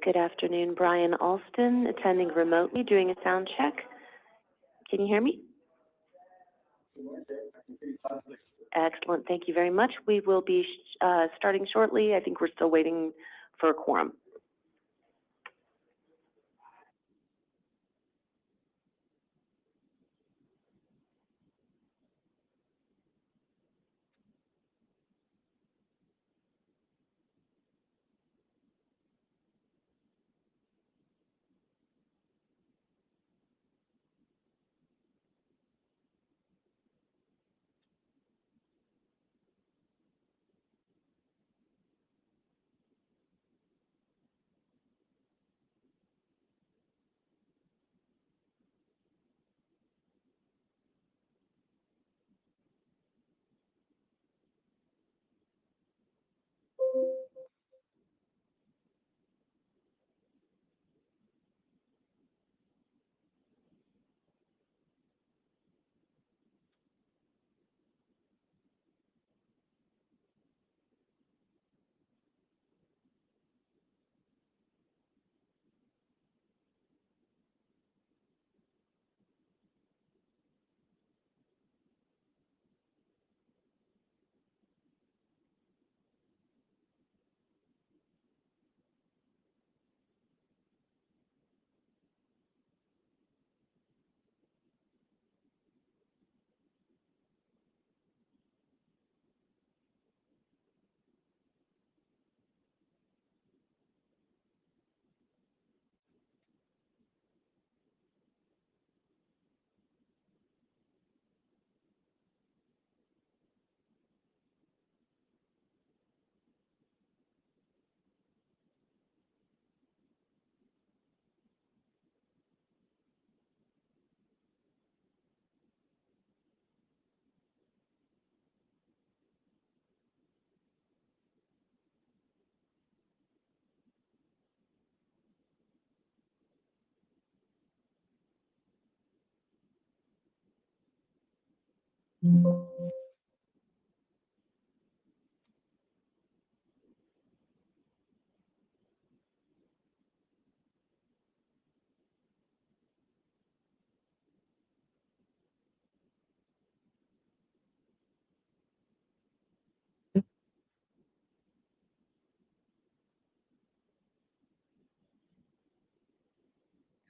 Good afternoon, Brian Alston, attending remotely, doing a sound check. Can you hear me? Excellent, thank you very much. We will be starting shortly. I think we're still waiting for a quorum.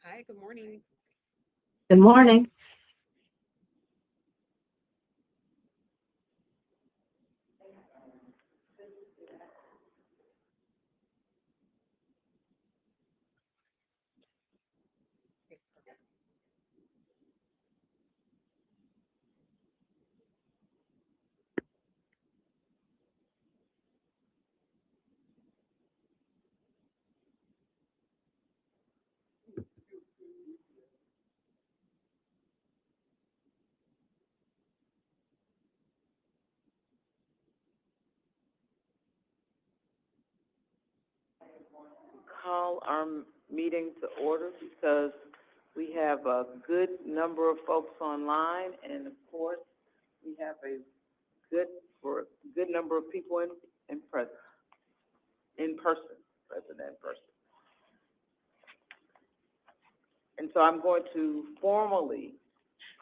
Hi, good morning. Good morning. Call our meeting to order because we have a good number of folks online, and of course, we have a good number of people in person, present in person. And so I'm going to formally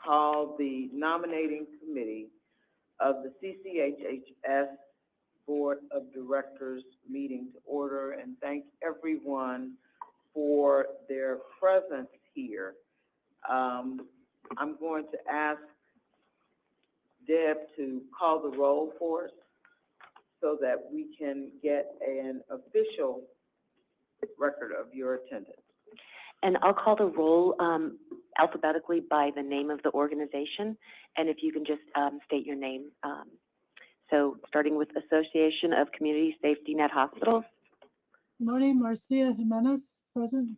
call the nominating committee of the CCHHS Board of Directors meeting to order, and thank everyone for their presence here. I'm going to ask Deb to call the roll for us so that we can get an official record of your attendance. And I'll call the roll alphabetically by the name of the organization, and if you can just state your name. So starting with Association of Community Safety Net Hospitals. Morning, Marcia Jimenez, present.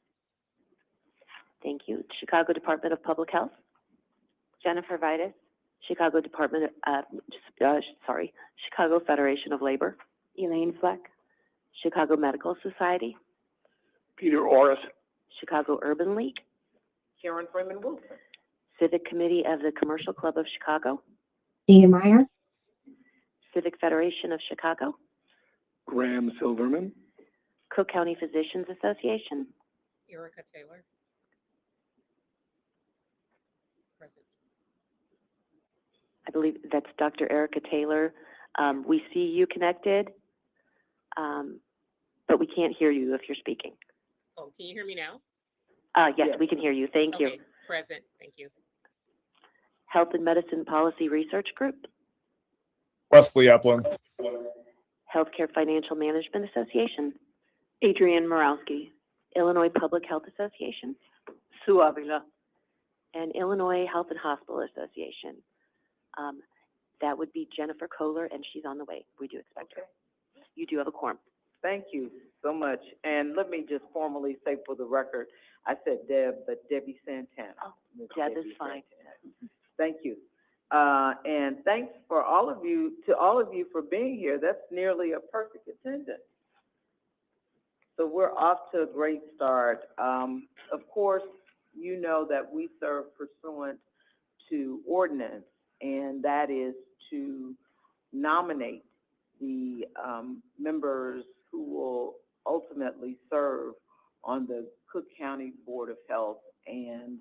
Thank you. Chicago Department of Public Health. Jennifer Vitus. Chicago Department of, Chicago Federation of Labor. Elaine Fleck. Chicago Medical Society. Peter Orris. Chicago Urban League. Karen Freeman Wilson. Civic Committee of the Commercial Club of Chicago. Ian Meyer. Civic Federation of Chicago. Graham Silverman. Cook County Physicians Association. Erica Taylor. Present. I believe that's Dr. Erica Taylor. We see you connected, but we can't hear you if you're speaking. Oh, can you hear me now? Yes, Yes. we can hear you. Thank you. Okay, present, thank you. Health and Medicine Policy Research Group, Wesley Eplin. Healthcare Financial Management Association. Adrienne Morowski. Illinois Public Health Association. Sue Avila. And Illinois Health and Hospital Association. That would be Jennifer Kohler, and she's on the way. We do expect her. You do have a quorum. Thank you so much. And let me just formally say for the record, I said Deb, but Debbie Santana. Oh, Ms. Deb is Debbie fine. Santana. Thank you. And thanks for all of you for being here. That's nearly a perfect attendance. So we're off to a great start. Of course, you know that we serve pursuant to ordinance, and that is to nominate the members who will ultimately serve on the Cook County Board of Health. And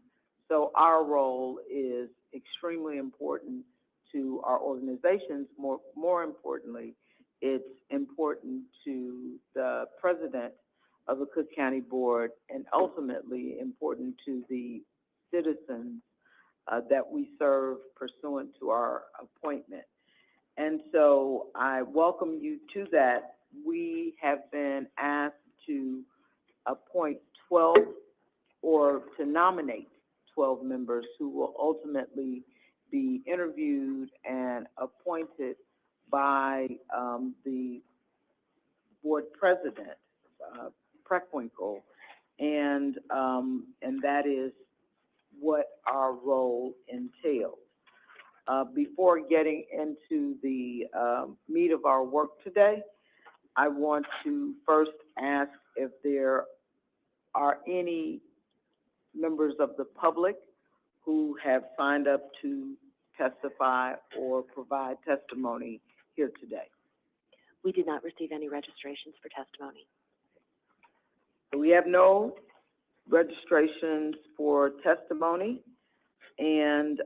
so our role is extremely important to our organizations. More importantly, it's important to the president of the Cook County Board, and ultimately important to the citizens that we serve pursuant to our appointment. And so I welcome you to that. We have been asked to appoint 12 or to nominate 12 members who will ultimately be interviewed and appointed by the board president, Preckwinkle, and that is what our role entails. Before getting into the meat of our work today, I want to first ask if there are any members of the public who have signed up to testify or provide testimony here today. We did not receive any registrations for testimony. So we have no registrations for testimony, and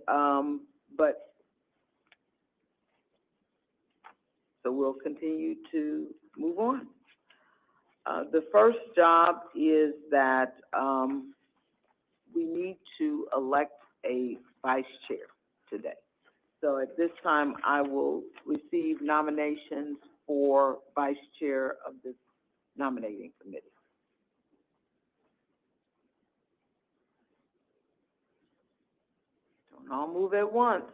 so we'll continue to move on. The first job is that we need to elect a vice chair today. So at this time, I will receive nominations for vice chair of this nominating committee. Don't all move at once.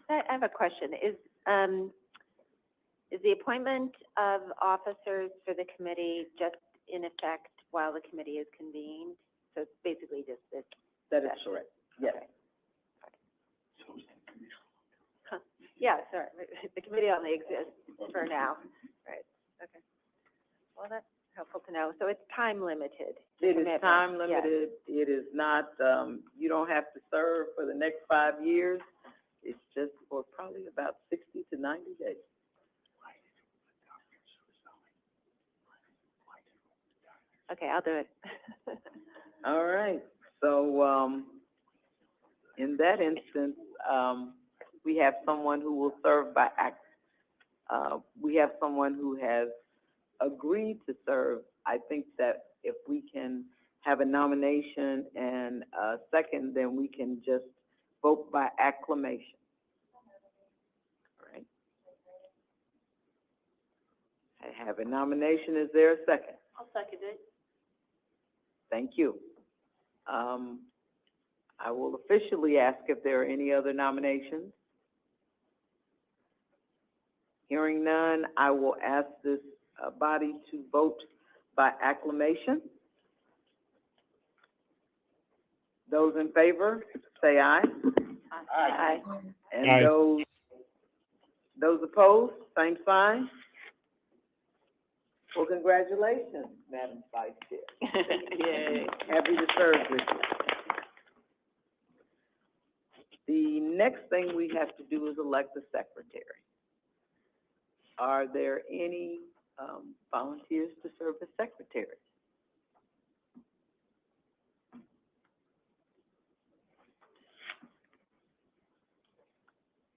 I have a question. Is the appointment of officers for the committee just in effect while the committee is convened? So it's basically just this? That is correct, yes. Huh. Yeah, sorry, the committee only exists for now, right, okay. Well, that's helpful to know. So it's time limited? the It is commitment. time Yes. limited. It is not, you don't have to serve for the next 5 years. It's just for probably about 60 to 90 days. Okay, I'll do it. All right, so, in that instance, we have someone who will serve by we have someone who has agreed to serve. I think that if we can have a nomination and a second, then we can just vote by acclamation. All right. I have a nomination. Is there a second? I'll second it. Thank you. I will officially ask if there are any other nominations. Hearing none, I will ask this body to vote by acclamation. Those in favor, say aye. Aye. And Aye. those opposed, same sign. Well, congratulations, Madam Vice Chair. Yay. Happy to serve with you. The next thing we have to do is elect the secretary. Are there any, volunteers to serve as secretaries?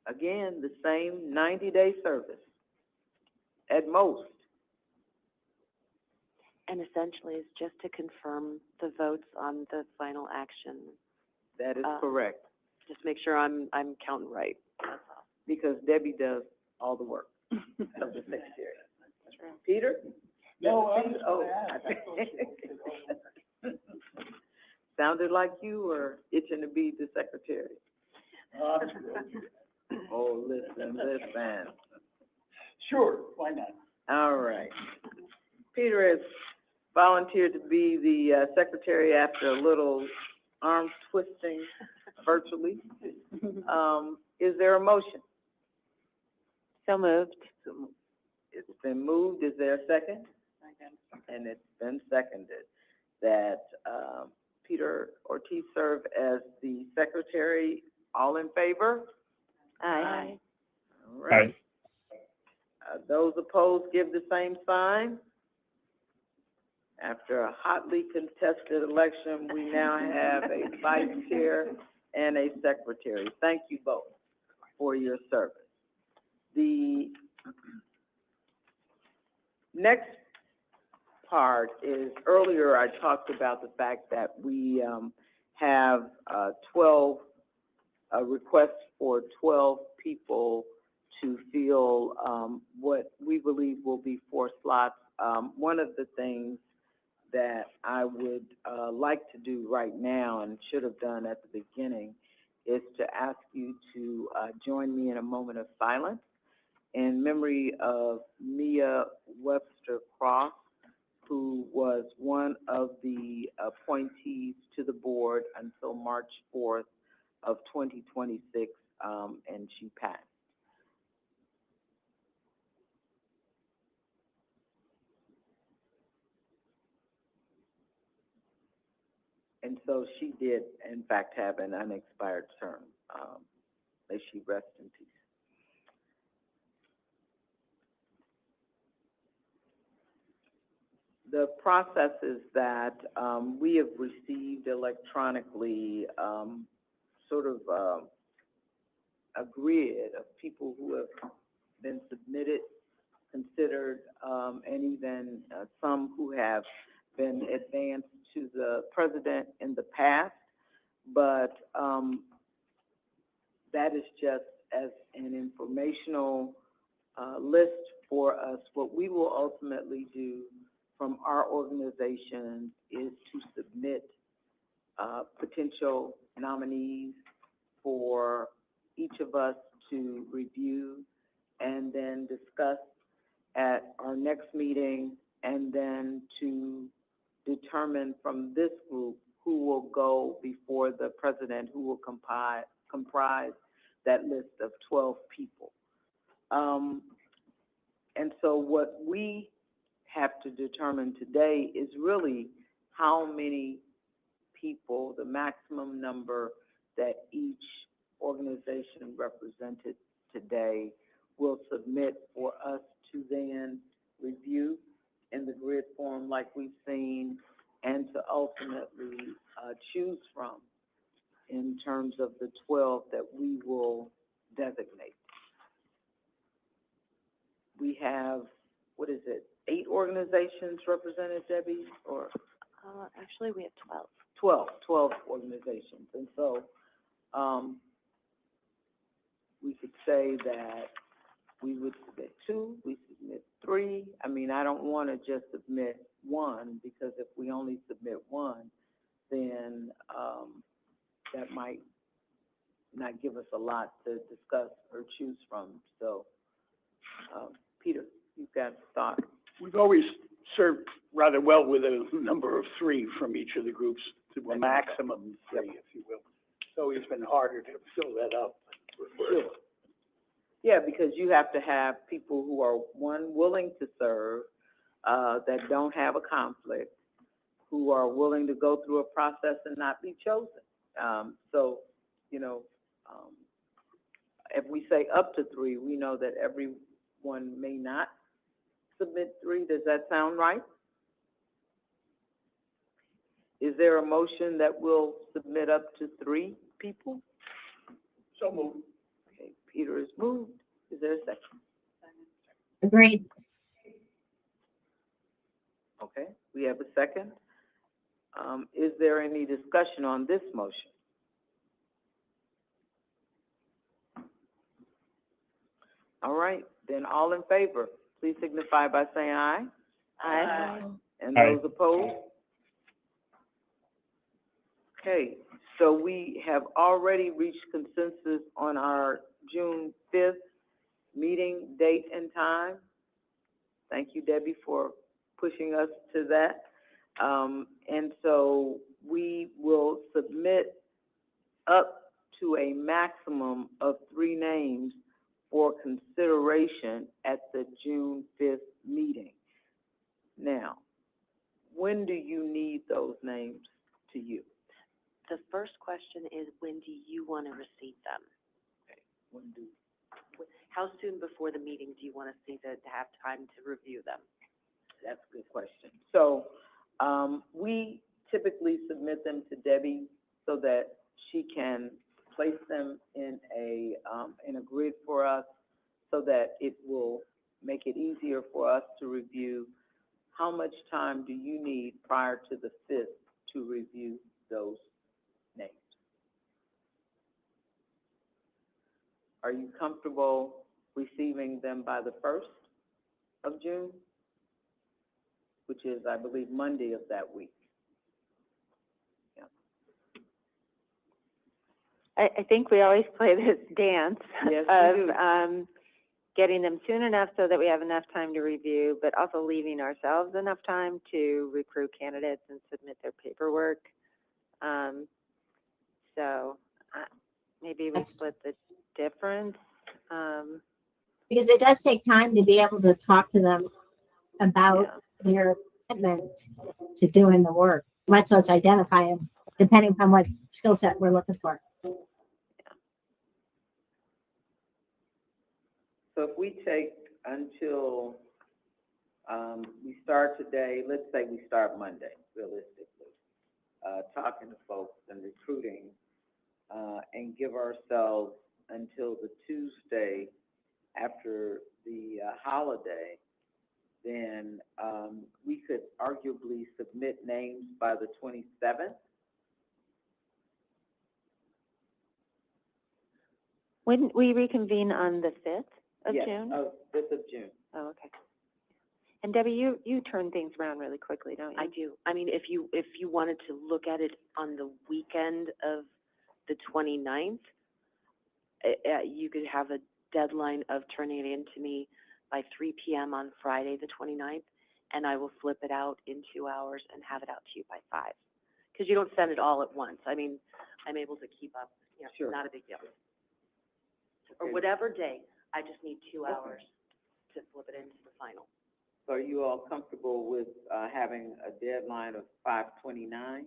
Again, the same 90-day service, at most. And essentially, it's just to confirm the votes on the final action. That is Uh, correct, Just make sure I'm counting right. That's all. because Debbie does all the work of the secretary. Peter? No, I Peter? was Oh. gonna ask. Sounded like you were itching to be the secretary. Oh, listen. Sure, why not? All right. Peter has volunteered to be the secretary after a little arm twisting virtually. Is there a motion? So moved. It's been moved. Is there a second? And it's been seconded that Peter Ortiz serve as the secretary. All in favor? Aye. All right. Aye. Those opposed give the same sign. After a hotly contested election, we now have a vice chair and a secretary. Thank you both for your service. The next part is, earlier I talked about the fact that we have 12 requests for 12 people to fill what we believe will be 4 slots. One of the things that I would like to do right now and should have done at the beginning is to ask you to join me in a moment of silence in memory of Mia Webster Cross, who was one of the appointees to the board until March 4th of 2026, and she passed. And so she did, in fact, have an unexpired term. May she rest in peace. The processes that we have received electronically, sort of a grid of people who have been submitted, considered, and even some who have been advanced to the president in the past, but that is just as an informational list for us. What we will ultimately do from our organization is to submit potential nominees for each of us to review and then discuss at our next meeting, and then to determine from this group who will go before the president, who will comprise that list of 12 people. And so what we have to determine today is really how many people, the maximum number that each organization represented today will submit for us to then review in the grid form like we've seen, and to ultimately choose from in terms of the 12 that we will designate. We have, 8 organizations represented, Debbie, or? Actually, we have 12. 12 organizations. And so we could say that we would submit 2, we submit 3. I mean, I don't want to just submit 1, because if we only submit 1, then that might not give us a lot to discuss or choose from. So, Peter, you've got thoughts? We've always served rather well with a number of 3 from each of the groups, to a maximum 3, if you will. It's always been harder to fill that up. Sure. Yeah, because you have to have people who are, one, willing to serve, that don't have a conflict, who are willing to go through a process and not be chosen. So, you know, if we say up to 3, we know that every one may not submit three. Does that sound right? Is there a motion that will submit up to three people? So moved. Okay, Peter is moved. Is there a second? Agreed. Okay, we have a second. Is there any discussion on this motion? All right, then all in favor, please signify by saying aye. Aye. And Aye. those opposed? Okay, so we have already reached consensus on our June 5th meeting date and time. Thank you, Debbie, for pushing us to that. And so we will submit up to a maximum of 3 names for consideration at the June 5th meeting. Now, when do you need those names to you? The first question is, when do you want to receive them? When do, How soon before the meeting do you want to see to have time to review them? that's a good question. So, we typically submit them to Debbie so that she can place them in a grid for us so that it will make it easier for us to review. How much time do you need prior to the 5th to review those names? Are you comfortable receiving them by the 1st of June, which is, I believe, Monday of that week? Yeah. I think we always play this dance Yes, we of, do. getting them soon enough so that we have enough time to review, but also leaving ourselves enough time to recruit candidates and submit their paperwork. So, maybe we That's- split the difference. Because it does take time to be able to talk to them about Yeah. their commitment to doing the work. Lets us identify them depending on what skill set we're looking for. So if we take until, we start today, let's say we start Monday, realistically, talking to folks and recruiting, and give ourselves until the Tuesday after the holiday, then we could arguably submit names by the 27th. Wouldn't we reconvene on the 5th of June? Yes, 5th of June. Oh, okay. And Debbie, you turn things around really quickly, don't you? I do. I mean, if you wanted to look at it on the weekend of the 29th, you could have a deadline of turning it in to me by 3 p.m. on Friday, the 29th, and I will flip it out in 2 hours and have it out to you by 5. Because you don't send it all at once. I mean, I'm able to keep up, Sure. not a big deal. Or Okay. whatever day, I just need 2 hours to flip it into the final. So are you all comfortable with having a deadline of 5/29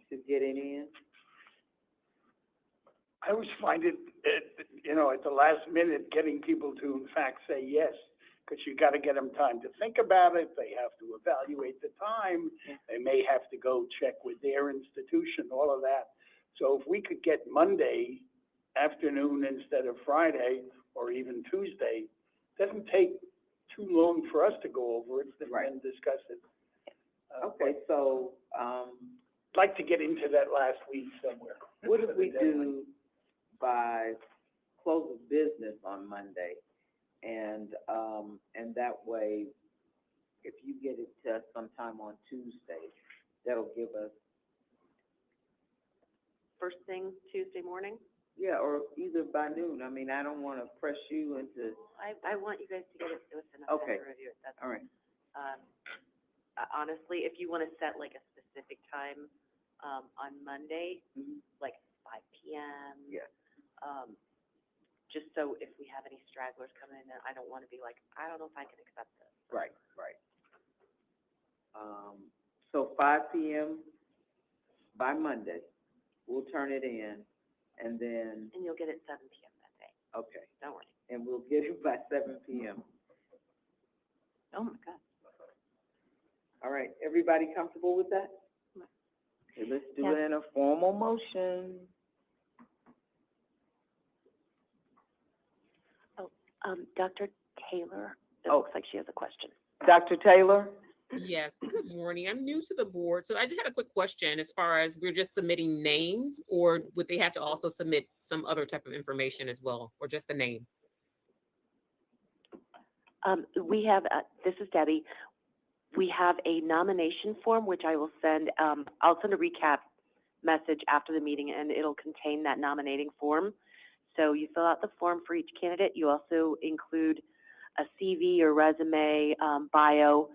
to get it in? I always find it, at the last minute, getting people to in fact say yes, because you got to get them time to think about it. They have to evaluate the time. They may have to go check with their institution, all of that. So if we could get Monday afternoon instead of Friday, or even Tuesday, doesn't take too long for us to go over it and discuss it. Okay, so, I'd like to get into that last week somewhere. what if we do by close of business on Monday? And that way, if you get it to us sometime on Tuesday, that'll give us, First thing Tuesday morning? yeah, or either by noon. I mean, I don't want to press you into, I want you guys to get it to us enough time Okay. to review it. That's all right. honestly, if you want to set like a specific time, on Monday, Mhm. like 5 p.m. Yeah. Just so if we have any stragglers coming in, I don't want to be like, I don't know if I can accept this. Right. So 5 p.m. by Monday, we'll turn it in, and then, And you'll get it 7 p.m. that day. Okay, Don't worry. and we'll get it by 7 p.m. Oh, my God. All right, everybody comfortable with that? Okay, let's do it in a formal motion. Dr. Taylor, it Oh. looks like she has a question. Dr. Taylor? Yes, good morning. I'm new to the board, so I just had a quick question as far as we're just submitting names, or would they have to also submit some other type of information as well, or just the name? We have, this is Debbie. We have a nomination form, which I will send, I'll send a recap message after the meeting, and it'll contain that nominating form. So you fill out the form for each candidate. You also include a CV or resume, bio,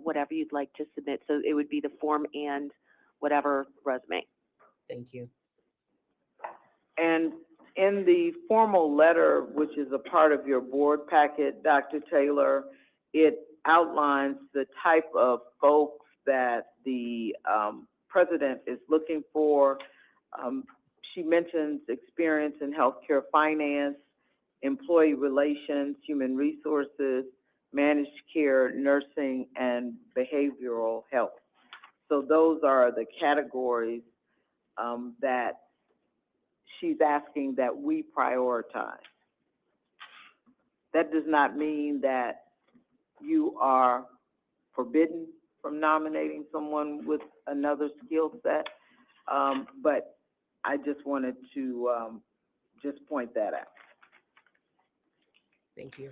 whatever you'd like to submit. So it would be the form and whatever resume. Thank you. And in the formal letter, which is a part of your board packet, Dr. Taylor, it outlines the type of folks that the president is looking for. She mentions experience in healthcare finance, employee relations, human resources, managed care, nursing, and behavioral health. So those are the categories that she's asking that we prioritize. That does not mean that you are forbidden from nominating someone with another skill set, but I just wanted to just point that out. Thank you.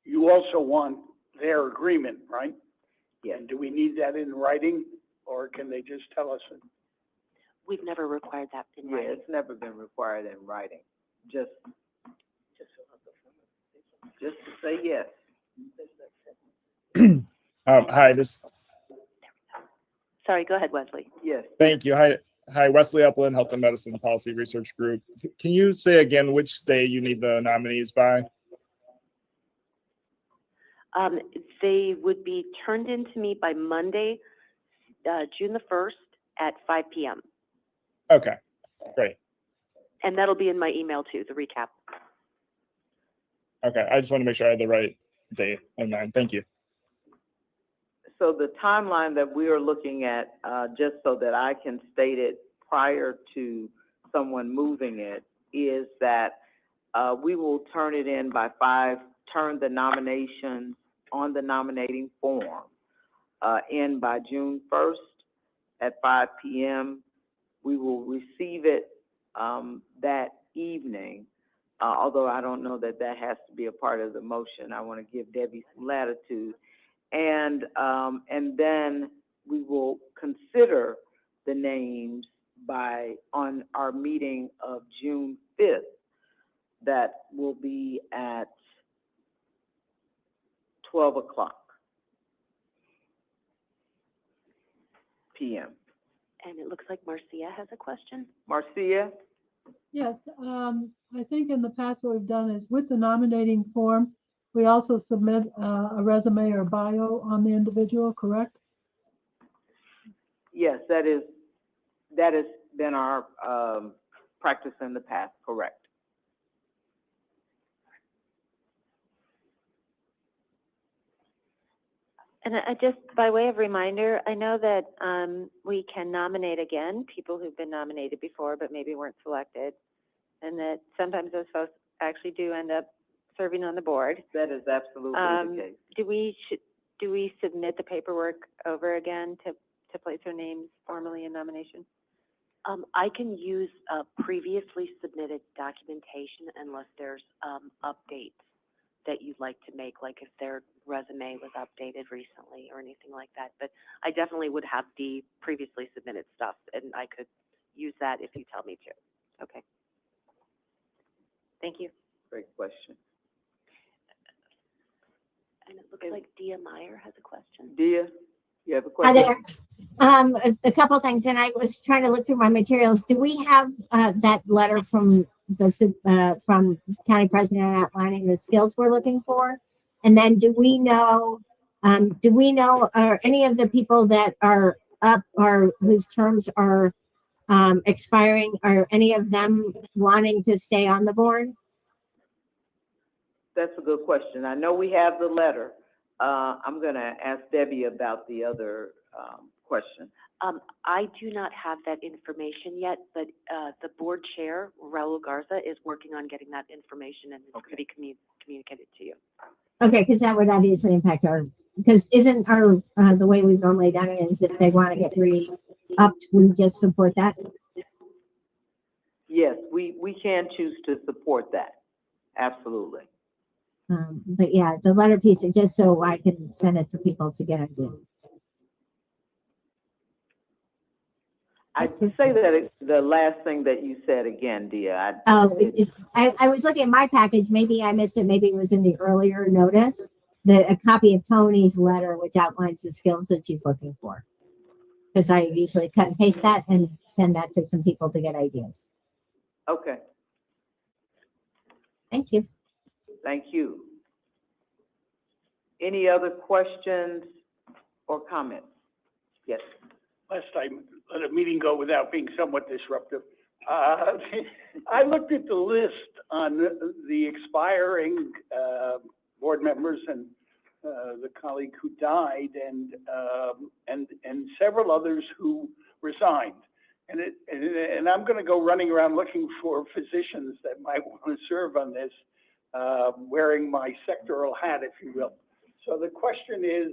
You also want their agreement, right? Yes. And do we need that in writing, or can they just tell us? We've never required that in Yeah, writing. it's never been required in writing, just to say yes. Hi, Sorry, go ahead, Wesley. Yes. thank you. Hi, Wesley Upland, Health and Medicine Policy Research Group. Can you say again which day you need the nominees by? They would be turned in to me by Monday, June the 1st at 5 p.m. Okay, great. And that'll be in my email too, the recap. Okay, I just want to make sure I had the right date in mind. Thank you. So the timeline that we are looking at, just so that I can state it prior to someone moving it, is that we will turn it in by 5, turn the nominations on the nominating form in by June 1st at 5 p.m. We will receive it that evening, although I don't know that that has to be a part of the motion. I want to give Debbie some latitude. And then we will consider the names on our meeting of June 5th. That will be at 12 o'clock p.m. And it looks like Marcia has a question. Marcia? Yes, I think in the past what we've done is with the nominating form, we also submit a resume or bio on the individual, correct? Yes, that has been our practice in the past, correct. And I just, by way of reminder, I know that we can nominate again people who've been nominated before but maybe weren't selected, and that sometimes those folks actually do end up serving on the board. That is absolutely the case. Do we submit the paperwork over again to place their names formally in nomination? I can use previously submitted documentation unless there's updates that you'd like to make, like if their resume was updated recently or anything like that. But I definitely would have the previously submitted stuff, and I could use that if you tell me to. Okay. Thank you. Great question. And it looks like Dia Meyer has a question. Dia, you have a Hi question? there. A couple things, and I was trying to look through my materials. Do we have that letter from from county president outlining the skills we're looking for? And then do we know are any of the people that are up or whose terms are expiring, are any of them wanting to stay on the board? That's a good question. I know we have the letter. I'm gonna ask Debbie about the other, question. I do not have that information yet, but, the board chair, Raul Garza, is working on getting that information and it's going to be communicated to you. Okay, because that would obviously impact our, because isn't our, the way we've normally done it is if they want to get re-upped, we just support that? Yes, we can choose to support that. Absolutely. But yeah, the letter piece, just so I can send it to people to get ideas. I'd say that the last thing that you said again, Dia. I was looking at my package. Maybe I missed it. Maybe it was in the earlier notice. A copy of Tony's letter, which outlines the skills that she's looking for. Because I usually cut and paste that and send that to some people to get ideas. Okay, Thank you. thank you. Any other questions or comments? Yes. Last time, let a meeting go without being somewhat disruptive. I looked at the list on the expiring board members and the colleague who died and several others who resigned. And I'm going to go running around looking for physicians that might want to serve on this, wearing my sectoral hat, if you will. So the question is,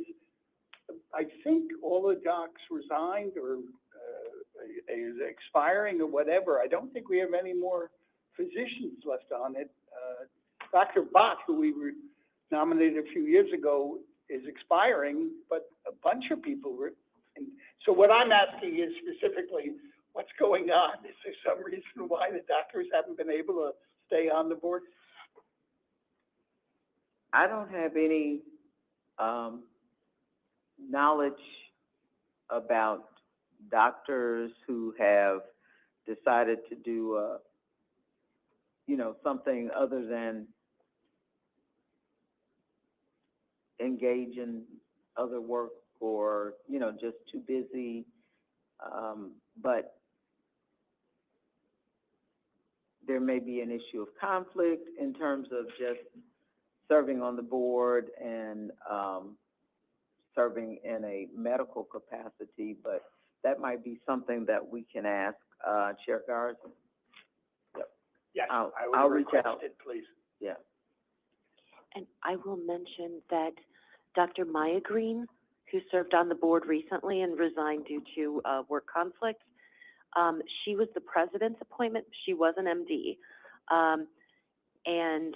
I think all the docs resigned or is expiring or whatever. I don't think we have any more physicians left on it. Dr. Bott, who we nominated a few years ago, is expiring, but a bunch of people were. And so what I'm asking is specifically, what's going on? Is there some reason why the doctors haven't been able to stay on the board? I don't have any knowledge about doctors who have decided to do, something other than engage in other work or, just too busy. But there may be an issue of conflict in terms of just serving on the board and serving in a medical capacity, but that might be something that we can ask Chair Garza. Yep. Yes, I'll I would reach request out. it, please. Yeah. And I will mention that Dr. Maya Green, who served on the board recently and resigned due to work conflicts, she was the president's appointment. She was an MD. And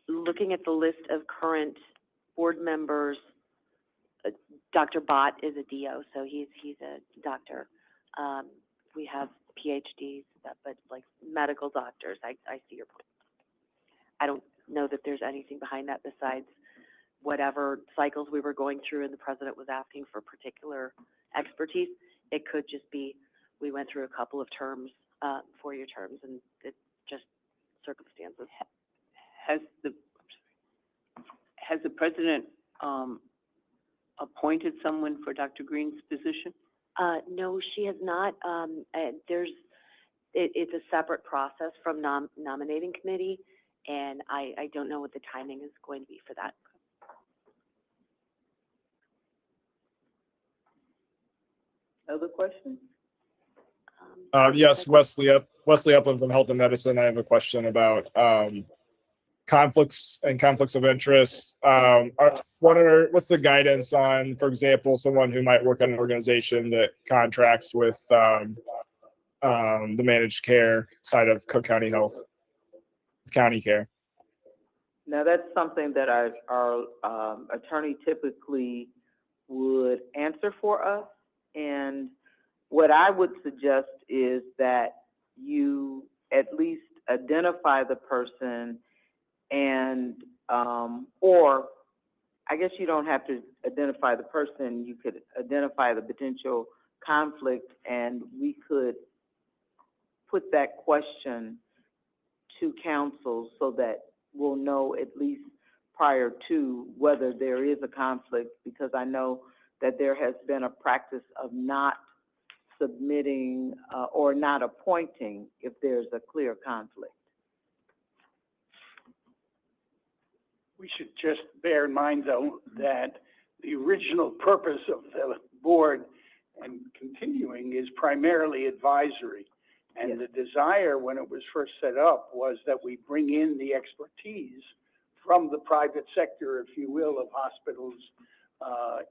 looking at the list of current board members, Dr. Bott is a DO, so he's a doctor. We have PhDs, but like medical doctors. I see your point. I don't know that there's anything behind that besides whatever cycles we were going through and the president was asking for particular expertise. It could just be we went through a couple of terms, 4-year terms, and it's just circumstances. Has the president appointed someone for Dr. Green's position? No, she has not. It's a separate process from nominating committee, and I don't know what the timing is going to be for that. Other questions? Yes, Wesley Upland from Health and Medicine. I have a question about conflicts of interest. What's the guidance on, for example, someone who might work at an organization that contracts with the managed care side of Cook County Health, county care? Now, that's something that our attorney typically would answer for us. And what I would suggest is that you at least identify the person and, or I guess you don't have to identify the person, you could identify the potential conflict, and we could put that question to counsel so that we'll know at least prior to whether there is a conflict, because I know that there has been a practice of not submitting or not appointing if there's a clear conflict. we should just bear in mind, though, that the original purpose of the board and continuing is primarily advisory. And the desire, when it was first set up, was that we bring in the expertise from the private sector, if you will, of hospitals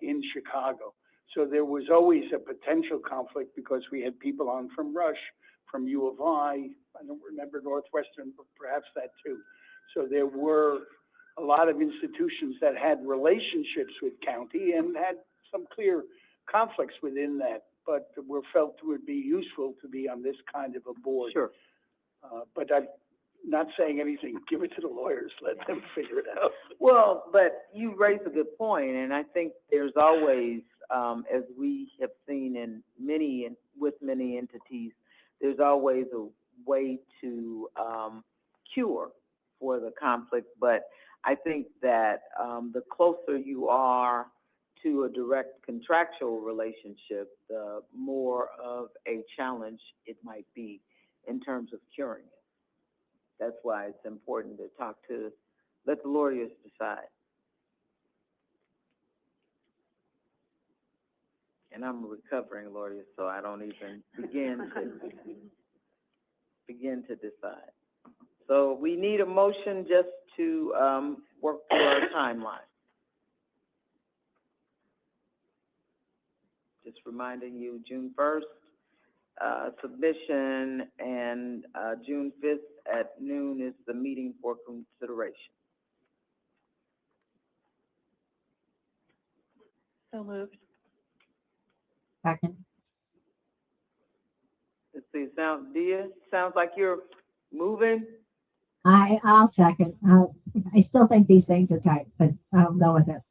in Chicago. So there was always a potential conflict because we had people on from Rush, from U of I don't remember Northwestern, but perhaps that too. So there were a lot of institutions that had relationships with county and had some clear conflicts within that, but were felt it would be useful to be on this kind of a board. Sure. But I'm not saying anything. Give it to the lawyers. Let them figure it out. Well, but you raise a good point, and I think there's always, as we have seen in with many entities, there's always a way to cure for the conflict. But I think that the closer you are to a direct contractual relationship, the more of a challenge it might be in terms of curing it. That's why it's important to let the lawyers decide. And I'm a recovering lawyer, so I don't even begin to decide. So we need a motion just to work through our timeline. Just reminding you, June 1st, submission, and June 5th at noon is the meeting for consideration. So moved. Second. Let's see, Dia, sounds like you're moving. I'll second. I still think these things are tight, but I'll go with it.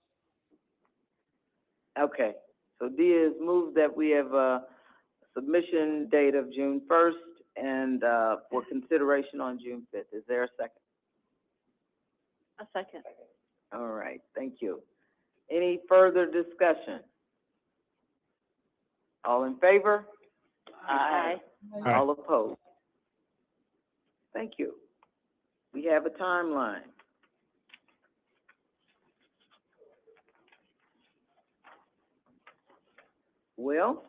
Okay, so Dia has moved that we have a submission date of June 1st and for consideration on June 5th. Is there a second? A second. All right, thank you. Any further discussion? All in favor? Aye. Aye. All opposed? Thank you. We have a timeline. Well,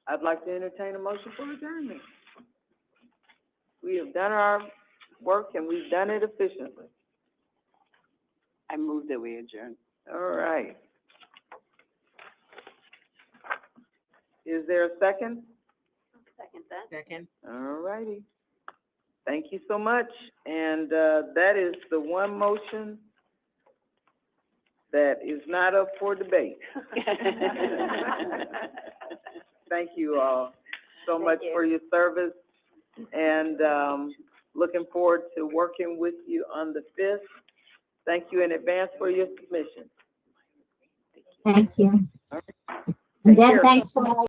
I'd like to entertain a motion for adjournment. We have done our work and we've done it efficiently. I move that we adjourn. All right. Is there a second? Second that. Second. All righty. Thank you so much. And that is the one motion that is not up for debate. Thank you all so much for your service, and looking forward to working with you on the 5th. Thank you in advance for your submission. Thank you. All right. And Take then care. thanks for all